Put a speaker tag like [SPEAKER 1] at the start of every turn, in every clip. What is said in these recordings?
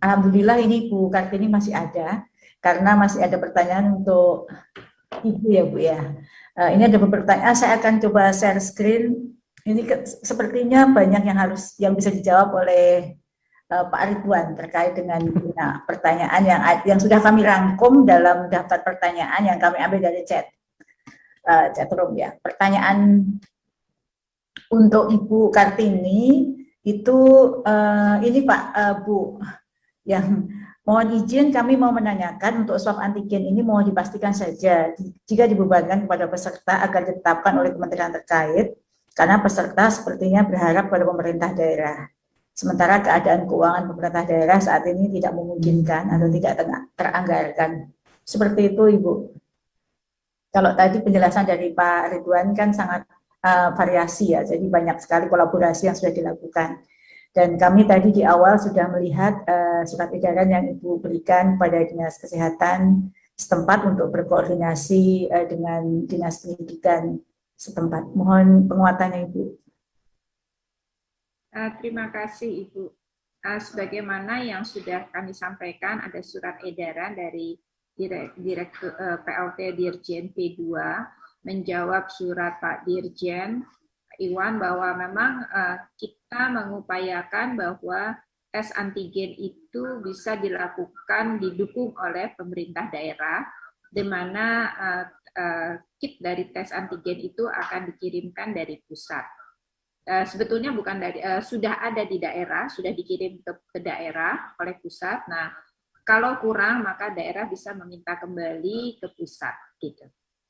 [SPEAKER 1] Alhamdulillah ini Bu Kartini masih ada, karena masih ada pertanyaan untuk Ibu ya Bu ya. Ini ada beberapa pertanyaan, saya akan coba share screen. Ini sepertinya banyak yang bisa dijawab oleh Pak Ridwan terkait dengan pertanyaan yang sudah kami rangkum dalam daftar pertanyaan yang kami ambil dari chat room ya. Pertanyaan untuk Ibu Kartini itu ini Pak Bu, yang mohon izin kami mau menanyakan untuk swab antigen ini mohon dipastikan saja jika dibebankan kepada peserta agar ditetapkan oleh kementerian terkait, karena peserta sepertinya berharap pada pemerintah daerah. Sementara keadaan keuangan pemerintah daerah saat ini tidak memungkinkan atau tidak teranggarkan. Seperti itu Ibu. Kalau tadi penjelasan dari Pak Ridwan kan sangat variasi ya, jadi banyak sekali kolaborasi yang sudah dilakukan. Dan kami tadi di awal sudah melihat surat edaran yang Ibu berikan pada Dinas Kesehatan setempat untuk berkoordinasi dengan Dinas Pendidikan setempat. Mohon penguatannya Ibu.
[SPEAKER 2] Terima kasih Ibu. Sebagaimana yang sudah kami sampaikan, ada surat edaran dari Direktur PLT Dirjen P2 menjawab surat Pak Dirjen Iwan bahwa memang kita mengupayakan bahwa tes antigen itu bisa dilakukan didukung oleh pemerintah daerah, di mana kit dari tes antigen itu akan dikirimkan dari pusat. Sebetulnya bukan dari sudah ada di daerah, sudah dikirim ke daerah oleh pusat. Nah, kalau kurang maka daerah bisa meminta kembali ke pusat gitu.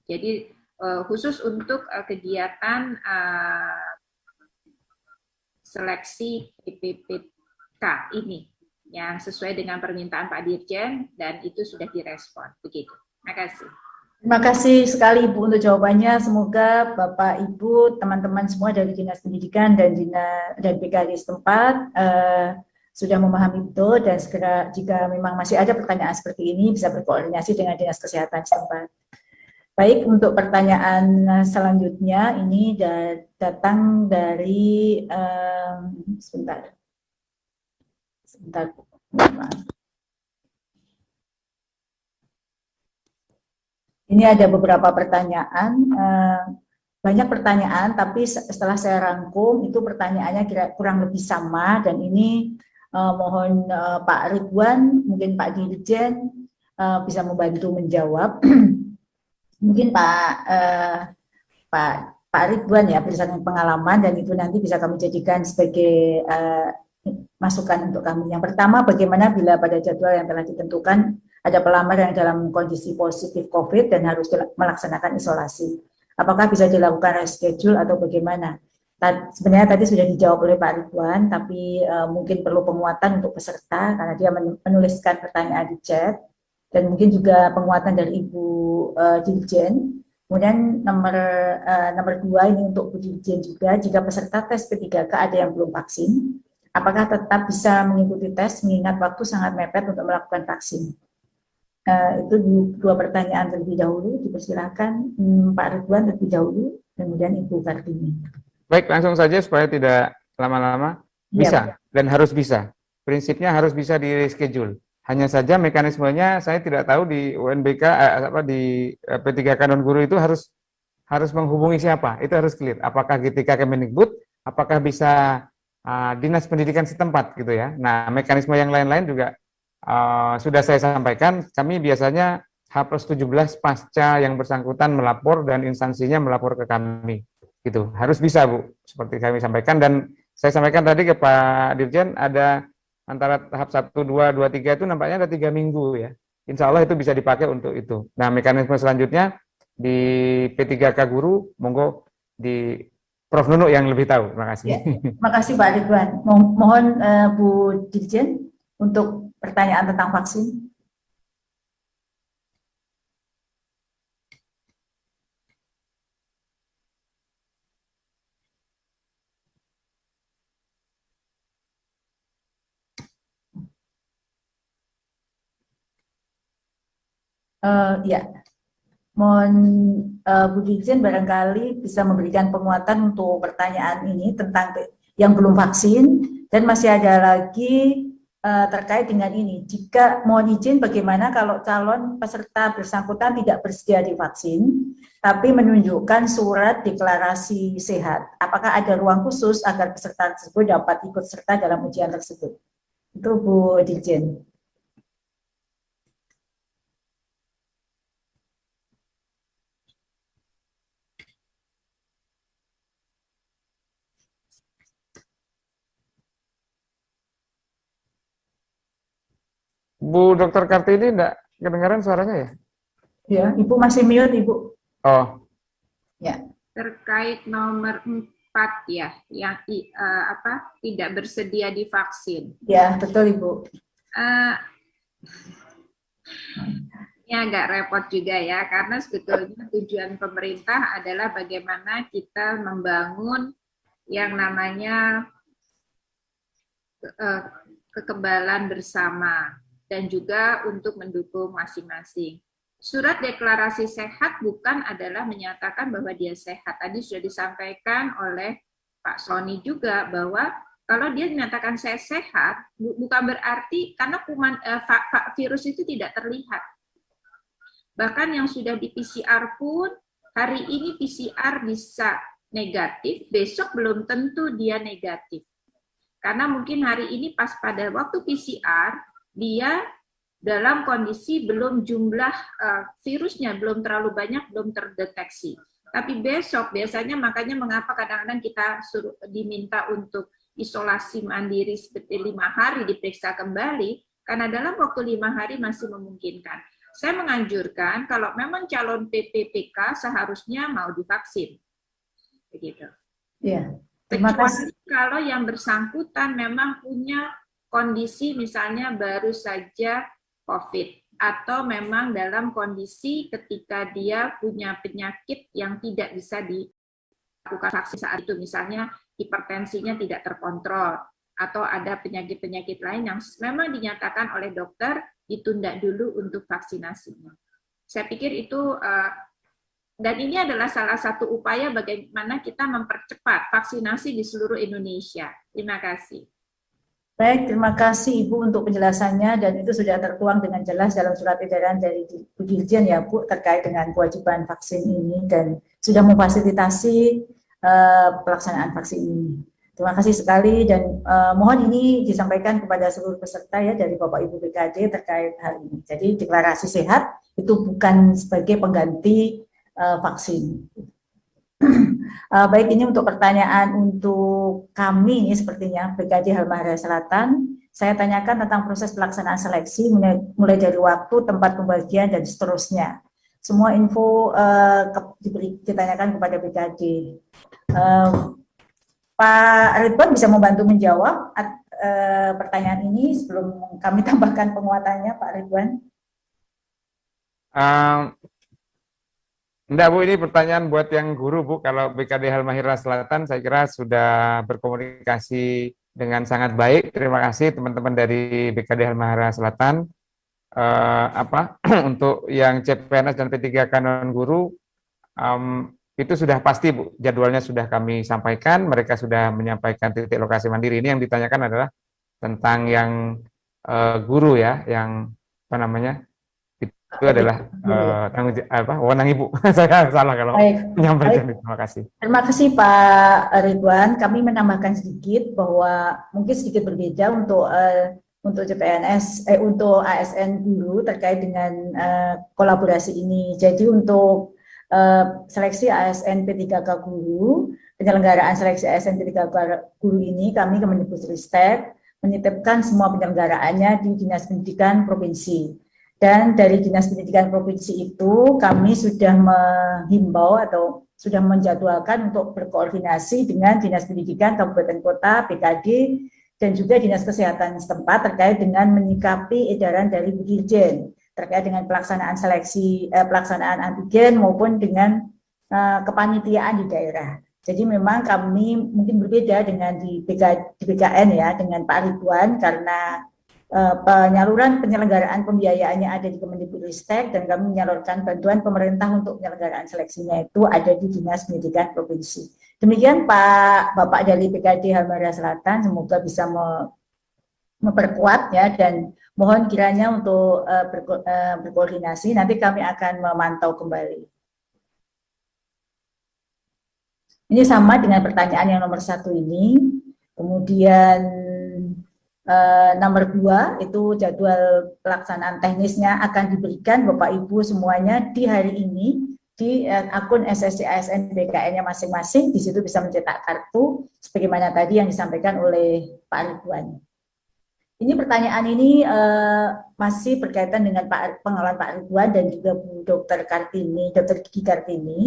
[SPEAKER 2] Jadi khusus untuk kegiatan seleksi PPPK ini yang sesuai dengan permintaan Pak Dirjen dan itu sudah direspon begitu. Terima kasih.
[SPEAKER 1] Terima kasih sekali Ibu untuk jawabannya. Semoga Bapak Ibu teman-teman semua dari Dinas Pendidikan dan PKD setempat sudah memahami itu, dan segera jika memang masih ada pertanyaan seperti ini bisa berkoordinasi dengan Dinas Kesehatan setempat. Baik, untuk pertanyaan selanjutnya ini datang dari sebentar. Ini ada beberapa pertanyaan, banyak pertanyaan, tapi setelah saya rangkum itu pertanyaannya kurang lebih sama, dan ini mohon Pak Ridwan, mungkin Pak Dirjen bisa membantu menjawab. Mungkin Pak Ridwan ya berdasarkan pengalaman, dan itu nanti bisa kami jadikan sebagai masukan untuk kami. Yang pertama, bagaimana bila pada jadwal yang telah ditentukan ada pelamar yang dalam kondisi positif COVID dan harus melaksanakan isolasi, apakah bisa dilakukan reschedule atau bagaimana? Sebenarnya tadi sudah dijawab oleh Pak Ridwan, tapi mungkin perlu penguatan untuk peserta karena dia menuliskan pertanyaan di chat, dan mungkin juga penguatan dari Ibu Dirjen. Kemudian nomor 2 ini untuk Bu Dirjen juga, jika peserta tes P3K ada yang belum vaksin, apakah tetap bisa mengikuti tes mengingat waktu sangat mepet untuk melakukan vaksin? Itu dua pertanyaan terlebih dahulu. Dipersilakan Pak Ridwan terlebih dahulu, kemudian Ibu Kartini.
[SPEAKER 3] Baik, langsung saja supaya tidak lama-lama. Bisa, ya, dan harus bisa. Prinsipnya harus bisa di reschedule. Hanya saja mekanismenya saya tidak tahu di UNBK di P3K non guru itu harus menghubungi siapa. Itu harus clear. Apakah GTK Kemendikbud, apakah bisa Dinas Pendidikan setempat gitu ya. Nah, mekanisme yang lain-lain juga sudah saya sampaikan. Kami biasanya H+17 pasca yang bersangkutan melapor dan instansinya melapor ke kami. Gitu. Harus bisa, Bu, seperti kami sampaikan, dan saya sampaikan tadi ke Pak Dirjen ada antara tahap 1, 2, 2, 3 itu nampaknya ada 3 minggu ya. Insya Allah itu bisa dipakai untuk itu. Nah, mekanisme selanjutnya di P3K Guru, monggo di Prof. Nunuk yang lebih tahu. Terima kasih.
[SPEAKER 1] Ya, terima kasih Pak Ridwan. Mohon Bu Dirjen untuk pertanyaan tentang vaksin. Ya, mohon Bu Dirjen barangkali bisa memberikan penguatan untuk pertanyaan ini tentang yang belum vaksin, dan masih ada lagi terkait dengan ini. Jika mohon izin, bagaimana kalau calon peserta bersangkutan tidak bersedia divaksin, tapi menunjukkan surat deklarasi sehat? Apakah ada ruang khusus agar peserta tersebut dapat ikut serta dalam ujian tersebut? Itu Bu Dirjen.
[SPEAKER 3] Bu Dr. Kartini enggak kedengaran suaranya ya?
[SPEAKER 1] Ya, Ibu masih mute, Ibu.
[SPEAKER 3] Oh,
[SPEAKER 1] Ya.
[SPEAKER 2] Terkait nomor 4 ya, yang tidak bersedia divaksin.
[SPEAKER 1] Ya, betul Ibu.
[SPEAKER 2] Ini agak repot juga ya, karena sebetulnya tujuan pemerintah adalah bagaimana kita membangun yang namanya kekebalan bersama dan juga untuk mendukung masing-masing. Surat deklarasi sehat bukan adalah menyatakan bahwa dia sehat. Tadi sudah disampaikan oleh Pak Sony juga bahwa kalau dia menyatakan saya sehat, bukan berarti karena virus itu tidak terlihat. Bahkan yang sudah di PCR pun, hari ini PCR bisa negatif, besok belum tentu dia negatif. Karena mungkin hari ini pas pada waktu PCR, dia dalam kondisi belum jumlah virusnya belum terlalu banyak, belum terdeteksi. Tapi besok biasanya makanya mengapa kadang-kadang kita diminta untuk isolasi mandiri seperti 5 hari diperiksa kembali, karena dalam waktu 5 hari masih memungkinkan. Saya menganjurkan kalau memang calon PPPK seharusnya mau divaksin. Begitu.
[SPEAKER 1] Ya. Terima kasih.
[SPEAKER 2] Kalau yang bersangkutan memang punya kondisi misalnya baru saja COVID atau memang dalam kondisi ketika dia punya penyakit yang tidak bisa dilakukan vaksin saat itu, misalnya hipertensinya tidak terkontrol atau ada penyakit-penyakit lain yang memang dinyatakan oleh dokter ditunda dulu untuk vaksinasinya. Saya pikir itu dan ini adalah salah satu upaya bagaimana kita mempercepat vaksinasi di seluruh Indonesia. Terima kasih.
[SPEAKER 1] Baik, terima kasih Ibu untuk penjelasannya, dan itu sudah tertuang dengan jelas dalam surat edaran dari Bu Dirjen ya Bu, terkait dengan kewajiban vaksin ini dan sudah memfasilitasi pelaksanaan vaksin ini. Terima kasih sekali, dan mohon ini disampaikan kepada seluruh peserta ya dari Bapak Ibu BKD terkait hal ini. Jadi deklarasi sehat itu bukan sebagai pengganti vaksin. Baik, ini untuk pertanyaan untuk kami ini sepertinya BKD Halmahera Selatan. Saya tanyakan tentang proses pelaksanaan seleksi mulai dari waktu, tempat pembagian, dan seterusnya. Semua info ditanyakan kepada BKD. Pak Ridwan bisa membantu menjawab pertanyaan ini sebelum kami tambahkan penguatannya, Pak Ridwan.
[SPEAKER 3] Enggak Bu, ini pertanyaan buat yang guru Bu. Kalau BKD Halmahera Selatan saya kira sudah berkomunikasi dengan sangat baik. Terima kasih teman-teman dari BKD Halmahera Selatan. Untuk yang CPNS dan P3K non guru itu sudah pasti Bu, jadwalnya sudah kami sampaikan. Mereka sudah menyampaikan titik lokasi mandiri. Ini yang ditanyakan adalah tentang yang guru ya, yang apa namanya? Itu adalah wewenang Ibu. Saya salah kalau menyampaikan. Terima kasih.
[SPEAKER 1] Terima kasih Pak Ridwan. Kami menambahkan sedikit bahwa mungkin sedikit berbeda untuk CPNS, untuk ASN guru terkait dengan kolaborasi ini. Jadi untuk seleksi ASN P3K guru, penyelenggaraan seleksi ASN P3K guru ini kami Kemendikbudristek menitipkan semua penyelenggaraannya di Dinas Pendidikan Provinsi. Dan dari Dinas Pendidikan Provinsi itu kami sudah menghimbau atau sudah menjadwalkan untuk berkoordinasi dengan Dinas Pendidikan Kabupaten Kota, BKD, dan juga Dinas Kesehatan setempat terkait dengan menyikapi edaran dari Bu Dirjen terkait dengan pelaksanaan seleksi, pelaksanaan antigen maupun dengan kepanitiaan di daerah. Jadi memang kami mungkin berbeda dengan di BKN ya, dengan Pak Ridwan, karena penyelenggaraan pembiayaannya ada di Kemendikbudristek dan kami menyalurkan bantuan pemerintah untuk penyelenggaraan seleksinya itu ada di Dinas Pendidikan Provinsi. Demikian Bapak dari BKD Halmahera Selatan, semoga bisa memperkuat ya, dan mohon kiranya untuk berkoordinasi, nanti kami akan memantau kembali. Ini sama dengan pertanyaan yang nomor 1 ini. Kemudian nomor 2 itu jadwal pelaksanaan teknisnya akan diberikan Bapak Ibu semuanya di hari ini di akun SSC ASN BKN-nya masing-masing. Di situ bisa mencetak kartu sebagaimana tadi yang disampaikan oleh Pak Ridwan. Ini pertanyaan ini masih berkaitan dengan pengalaman Pak Ridwan dan juga Bu Dr. Kartini, Dr. Gigi Kartini.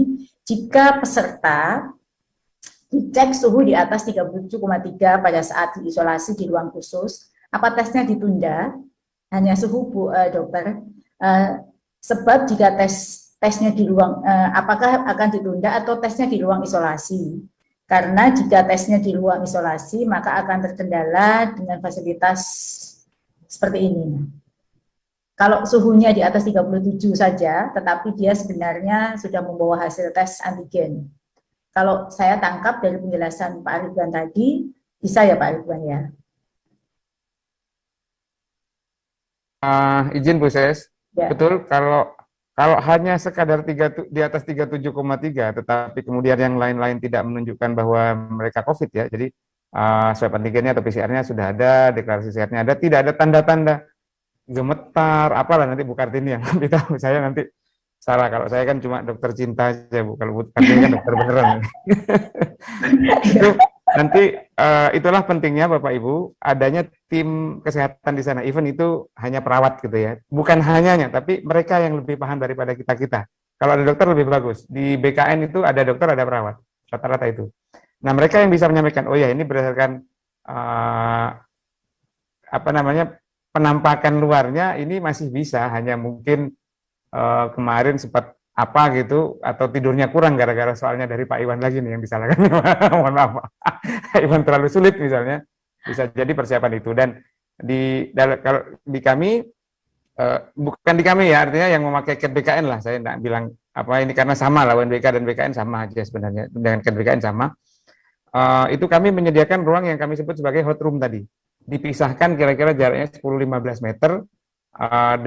[SPEAKER 1] Jika peserta dicek suhu di atas 37,3 pada saat diisolasi di ruang khusus, apa tesnya ditunda? Hanya suhu, Bu Dokter. Sebab jika tesnya di ruang, apakah akan ditunda atau tesnya di ruang isolasi? Karena jika tesnya di ruang isolasi, maka akan terkendala dengan fasilitas seperti ini. Kalau suhunya di atas 37 saja, tetapi dia sebenarnya sudah membawa hasil tes antigen. Kalau saya tangkap dari penjelasan Pak Ridwan tadi, bisa ya Pak Ridwan ya?
[SPEAKER 3] Izin Bu Ses,
[SPEAKER 1] Ya.
[SPEAKER 3] betul kalau hanya sekadar di atas 37,3, tetapi kemudian yang lain-lain tidak menunjukkan bahwa mereka COVID ya, jadi swab antigennya atau PCR-nya sudah ada, deklarasi sehatnya ada, tidak ada tanda-tanda gemetar, apalah nanti Bu Kartini yang nanti tahu, saya nanti salah, kalau saya kan cuma dokter cinta aja Bu, kalau Bu Kartini kan dokter beneran. Itu nanti itulah pentingnya Bapak Ibu adanya tim kesehatan di sana. Even itu hanya perawat gitu ya, bukan hanyanya, tapi mereka yang lebih paham daripada kita. Kalau ada dokter lebih bagus. Di BKN itu ada dokter, ada perawat, rata-rata itu. Nah mereka yang bisa menyampaikan, oh ya ini berdasarkan apa namanya penampakan luarnya ini masih bisa, hanya mungkin kemarin sempat apa gitu, atau tidurnya kurang gara-gara soalnya dari Pak Iwan lagi nih yang disalahkan. Mohon maaf, Pak Iwan terlalu sulit misalnya, bisa jadi persiapan itu. Dan kalau di kami, bukan di kami ya, artinya yang memakai CAT BKN lah, saya tidak bilang apa ini karena sama lah, UNBK dan BKN sama aja sebenarnya, dengan CAT BKN sama. Itu kami menyediakan ruang yang kami sebut sebagai hot room tadi, dipisahkan kira-kira jaraknya 10-15 meter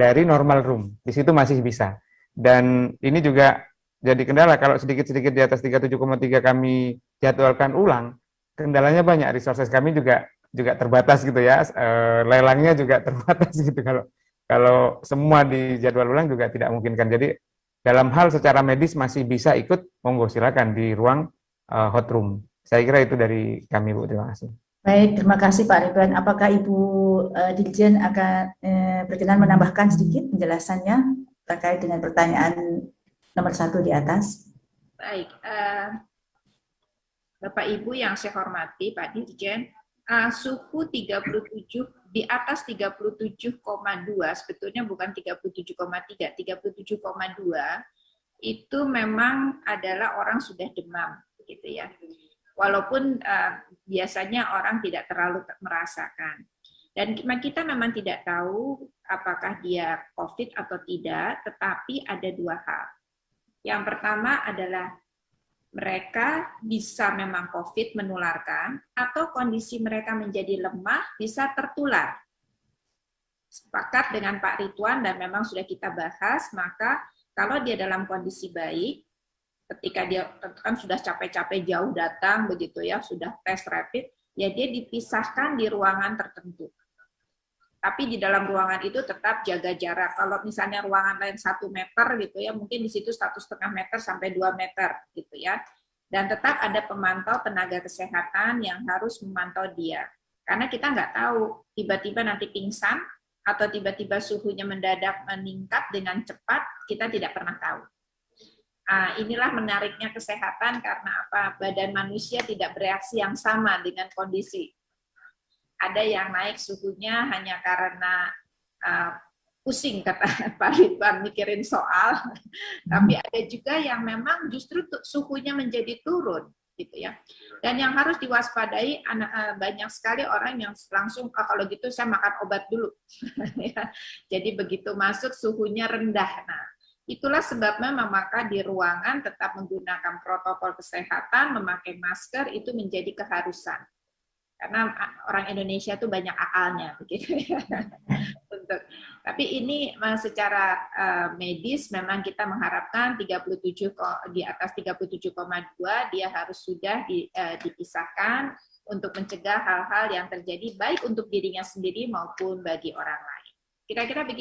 [SPEAKER 3] dari normal room, di situ masih bisa. Dan ini juga jadi kendala kalau sedikit-sedikit di atas 37,3 kami jadwalkan ulang, kendalanya banyak, resources kami juga terbatas gitu ya, lelangnya juga terbatas gitu, kalau semua di jadwal ulang juga tidak memungkinkan. Jadi dalam hal secara medis masih bisa ikut, monggo silakan di ruang hot room. Saya kira itu dari kami Bu, terima kasih.
[SPEAKER 1] Baik, terima kasih Pak Ridwan. Apakah Ibu Dirjen akan berkenan menambahkan sedikit penjelasannya terkait dengan pertanyaan nomor 1 di atas?
[SPEAKER 2] Baik, Bapak Ibu yang saya hormati, Pak Dirjen, suhu 37 di atas 37,2 sebetulnya bukan 37,3, 37,2 itu memang adalah orang sudah demam, gitu ya. Walaupun biasanya orang tidak terlalu merasakan. Dan kita memang tidak tahu apakah dia COVID atau tidak, tetapi ada 2 hal. Yang pertama adalah mereka bisa memang COVID menularkan, atau kondisi mereka menjadi lemah bisa tertular. Sepakat dengan Pak Ridwan dan memang sudah kita bahas, maka kalau dia dalam kondisi baik, ketika dia kan sudah capek-capek jauh datang begitu ya, sudah tes rapid, ya dia dipisahkan di ruangan tertentu. Tapi di dalam ruangan itu tetap jaga jarak. Kalau misalnya ruangan lain 1 meter gitu ya, mungkin di situ 1,5 meter sampai 2 meter gitu ya. Dan tetap ada pemantau tenaga kesehatan yang harus memantau dia. Karena kita nggak tahu, tiba-tiba nanti pingsan atau tiba-tiba suhunya mendadak meningkat dengan cepat, kita tidak pernah tahu. Inilah menariknya kesehatan, karena apa? Badan manusia tidak bereaksi yang sama dengan kondisi. Ada yang naik suhunya hanya karena pusing, kata Pak Ridwan, mikirin soal. Tapi ada juga yang memang justru suhunya menjadi turun, gitu ya. Dan yang harus diwaspadai, banyak sekali orang yang langsung, kalau gitu saya makan obat dulu. Jadi begitu masuk suhunya rendah. Nah, itulah sebabnya maka di ruangan tetap menggunakan protokol kesehatan, memakai masker itu menjadi keharusan. karena orang Indonesia tuh banyak akalnya begitu ya. Tapi ini secara medis memang kita mengharapkan 37 di atas 37,2 dia harus sudah dipisahkan untuk mencegah hal-hal yang terjadi baik untuk dirinya sendiri maupun bagi orang lain. Kira-kira begitu.